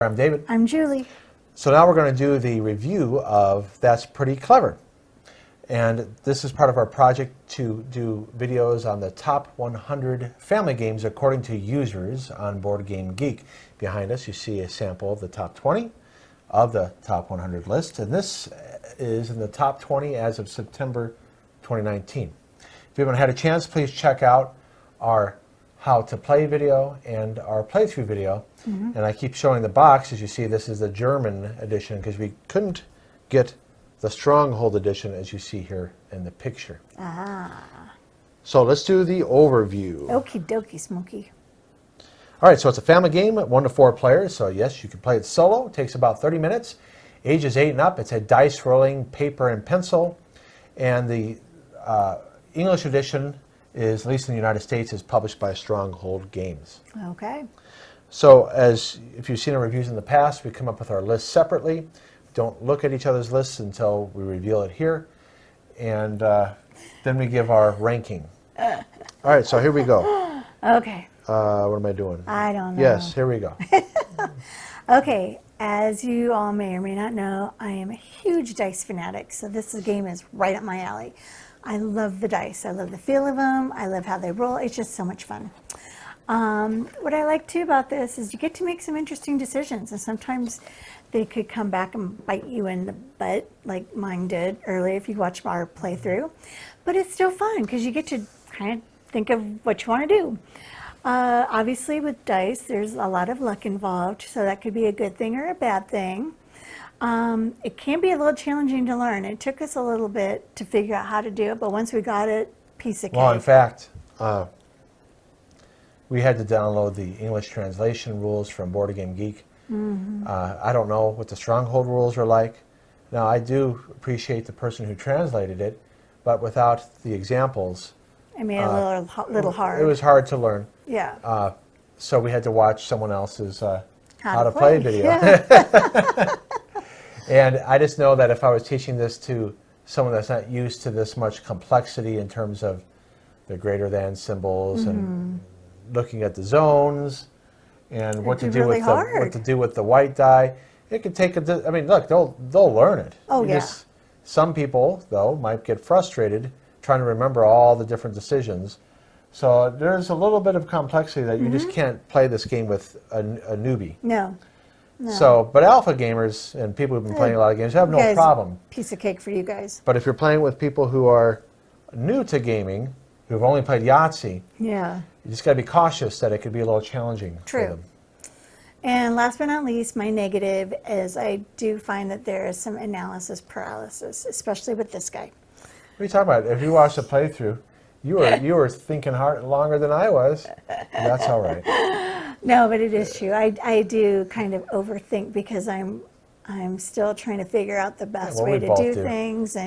I'm David. I'm Julie. So now we're going to do the review of That's Pretty Clever. And this is part of our project to do videos on the top 100 family games according to users on Board Game Geek. Behind us you see a sample of the top 20 of the top 100 list. And this is in the top 20 as of September 2019. If you haven't had a chance, please check out our how to play video and our playthrough video. And I keep showing the box. As you see, this is the German edition because we couldn't get the Stronghold edition as you see here in the picture. So let's do the overview. Okie dokie, Smokey. All right, so it's a family game, 1 to 4 players. So yes, you can play it solo. It takes about 30 minutes. Ages 8 and up. It's a dice rolling, paper and pencil. And the English edition is, at least in the United States, is published by Stronghold Games. Okay. So as if you've seen our reviews in the past, we come up with our lists separately. Don't look at each other's lists until we reveal it here. And then we give our ranking. All right, so here we go. Okay. What am I doing? I don't know. Yes, here we go. Okay, as you all may or may not know, I am a huge dice fanatic, so this game is right up my alley. I love the dice. I love the feel of them. I love how they roll. It's just so much fun. What I like too about this is you get to make some interesting decisions, and sometimes they could come back and bite you in the butt, like mine did earlier if you watch our playthrough. But it's still fun because you get to kind of think of what you want to do. Obviously with dice, there's a lot of luck involved, so that could be a good thing or a bad thing. It can be a little challenging to learn. It took us a little bit to figure out how to do it, but once we got it, piece of cake. Well, in fact, we had to download the English translation rules from Board Game Geek. I don't know what the Stronghold rules are like. Now, I do appreciate the person who translated it, but without the examples, I made it a little hard. It was hard to learn. Yeah. So we had to watch someone else's how to play video. Yeah. And I just know that if I was teaching this to someone that's not used to this much complexity in terms of the greater than symbols and looking at the zones and what to do with the white die, it could take I mean, look, they'll learn it. Oh, yeah. Some people though might get frustrated trying to remember all the different decisions. So there's a little bit of complexity that you just can't play this game with a newbie. No. So, but alpha gamers and people who've been playing a lot of games have no problem. Piece of cake for you guys. But if you're playing with people who are new to gaming, who've only played Yahtzee, Yeah. you just got to be cautious that it could be a little challenging for them. And last but not least, my negative is I do find that there is some analysis paralysis, especially with this guy. What are you talking about? If you watched a playthrough, you were thinking hard longer than I was. That's all right. No, but it is true. I do kind of overthink because I'm still trying to figure out the best way to do things,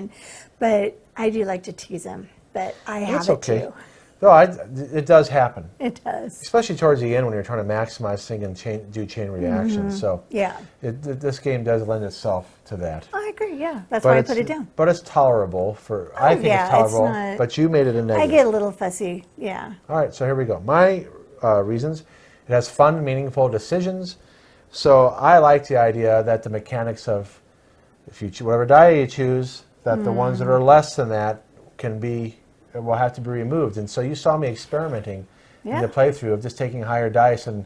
but I do like to tease him. But I have it too. No, it does happen. It does. Especially towards the end when you're trying to maximize things and do chain reactions. So yeah, this game does lend itself to that. I agree. Yeah, that's why I put it down. But it's tolerable for. I think it's tolerable. But you made it a negative. I get a little fussy. Yeah. All right, so here we go. My reasons. It has fun, meaningful decisions. So I like the idea that the mechanics of if you whatever die you choose, that the ones that are less than that will have to be removed. And so you saw me experimenting in the playthrough of just taking higher dice and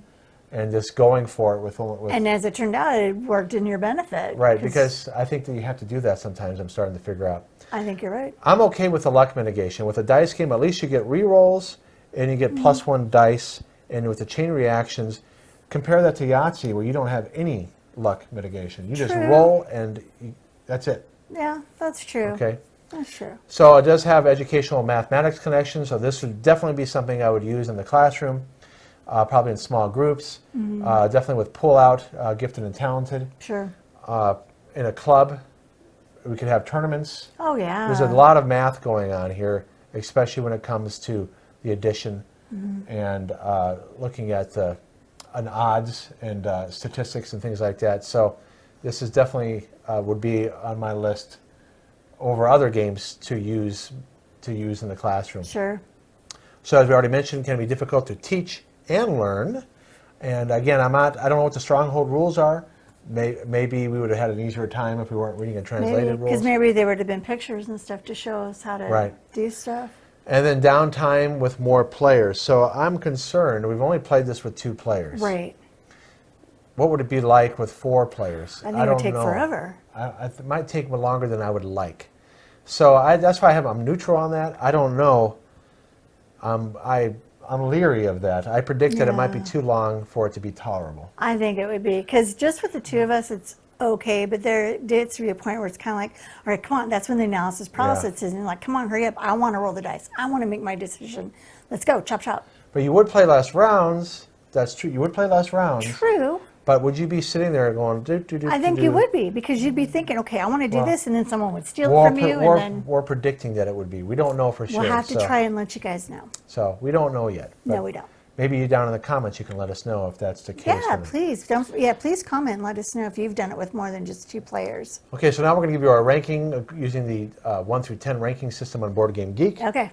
just going for it with. And as it turned out, it worked in your benefit. Right, because I think that you have to do that sometimes. I'm starting to figure out. I think you're right. I'm okay with the luck mitigation. With a dice game, at least you get re-rolls and you get +1 dice. And with the chain reactions, compare that to Yahtzee where you don't have any luck mitigation. You just roll and that's it. Yeah, that's true. Okay. That's true. So it does have educational mathematics connections, so this would definitely be something I would use in the classroom, probably in small groups, definitely with pull-out, gifted and talented. Sure. In a club, we could have tournaments. Oh, yeah. There's a lot of math going on here, especially when it comes to the addition and looking at an odds and statistics and things like that. So this is definitely would be on my list over other games to use in the classroom. Sure. So as we already mentioned, can be difficult to teach and learn. And again, I don't know what the stronghold rules are. Maybe we would have had an easier time if we weren't reading a translated rules. Because maybe there would have been pictures and stuff to show us how to Right. do stuff. And then downtime with more players. So I'm concerned, we've only played this with 2 players. Right. What would it be like with 4 players? I think it would take forever. It might take longer than I would like. So that's why I'm neutral on that. I don't know. I'm leery of that. I predict that it might be too long for it to be tolerable. I think it would be, because just with the 2 of us, it's okay, but there gets to be a point where it's kind of like, all right, come on, that's when the analysis paralysis is, and like, come on, hurry up, I want to roll the dice. I want to make my decision. Let's go, chop, chop. But you would play less rounds. That's true. You would play less rounds. True. But would you be sitting there going, do, do, do, I think do, you do? would be, because you'd be thinking, okay, I want to do this, and then someone would steal it We're from you, we're- and then we're predicting that it would be. We don't know for sure. we'll have to so, try and let you guys know. So we don't know yet. No, But we don't. Maybe you down in the comments you can let us know if that's the case. Yeah, for them. please please comment and let us know if you've done it with more than just 2 players. Okay, so now we're going to give you our ranking using the 1 through 10 ranking system on Board Game Geek. Okay.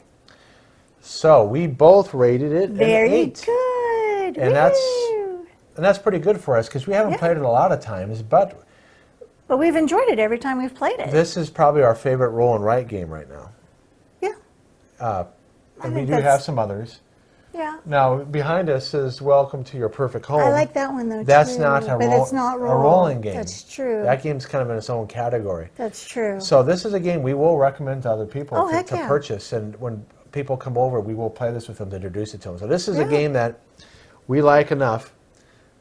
So we both rated it Very an 8. good. And Woo! that's pretty good for us because we haven't played it a lot of times, but But we've enjoyed it every time we've played it. this is probably our favorite roll and write game right now. Yeah. And we think do have that's- some others. Yeah. Now, behind us is Welcome to Your Perfect Home. I like that one though. That's too, not a, but it's not a rolling game. That's true. That game's kind of in its own category. That's true. So this is a game we will recommend to other people Oh, to heck yeah. purchase. And when people come over, we will play this with them to introduce it to them. So this is a Yeah. game that we like enough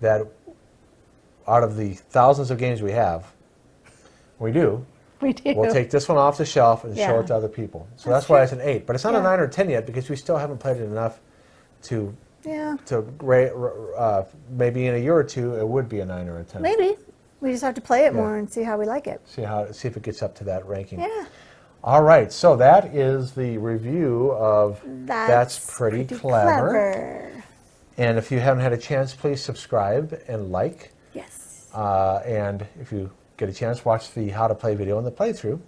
that out of the thousands of games we have, we do. We do. We'll take this one off the shelf and show Yeah. it to other people. So That's that's why true. it's an 8. But it's not a Yeah. 9 or 10 yet because we still haven't played it enough to Yeah. maybe in a year or 2 it would be a 9 or a 10. Maybe. We just have to play it Yeah. more and see how we like it. See if it gets up to that ranking. Yeah. All right, so that is the review of That's Pretty Clever. And if you haven't had a chance, please subscribe and like. Yes. And if you get a chance, watch the How to Play video and the playthrough.